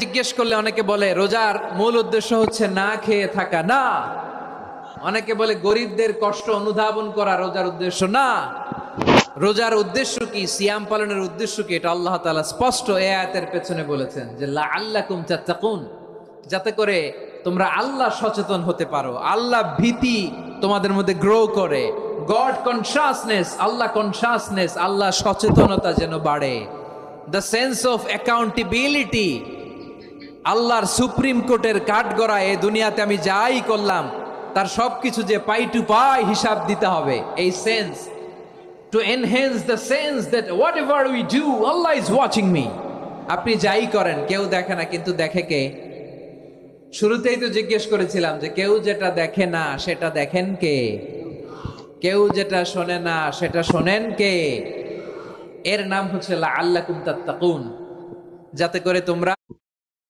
জিজ্ঞেস করলে অনেকে বলে রোজার মূল উদ্দেশ্য হচ্ছে না খেয়ে থাকা। না, অনেকে বলে গরিবদের কষ্ট অনুধাবন করা রোজার উদ্দেশ্য। না, রোজার উদ্দেশ্য কি, সিয়াম পালনের উদ্দেশ্য কি, এটা আল্লাহ তাআলা স্পষ্ট এই আয়াতের পেছনে বলেছেন যে লাআল্লাকুম তাত্তাকুন, যাতে করে তোমরা আল্লাহ সচেতন হতে পারো, আল্লাহ ভীতি তোমাদের মধ্যে গ্রো করে, গড কনসাসনেস, আল্লাহ কনসাসনেস, আল্লাহ সচেতনতা যেন বাড়ে, দ্য সেন্স অফ অ্যাকাউন্টেবিলিটি, আল্লাহর সুপ্রিম কোর্টের কাঠগড়া এই দুনিয়াতে আমি যাই করলাম তার সবকিছু যে পাই টু পাই হিসাব দিতে হবে, এই sense, to enhance the sense that whatever we do Allah is watching me। আপনি যাই করেন কেউ দেখে না, কিন্তু দেখে কে? শুরুতেই তো জিজ্ঞেস করেছিলাম যে কেউ যেটা দেখে না সেটা দেখেন কে? কেউ যেটা শোনে না সেটা শোনেন কে? এর নাম হচ্ছে লাআল্লাকুম তাত্তাকুন, যাতে করে তোমরা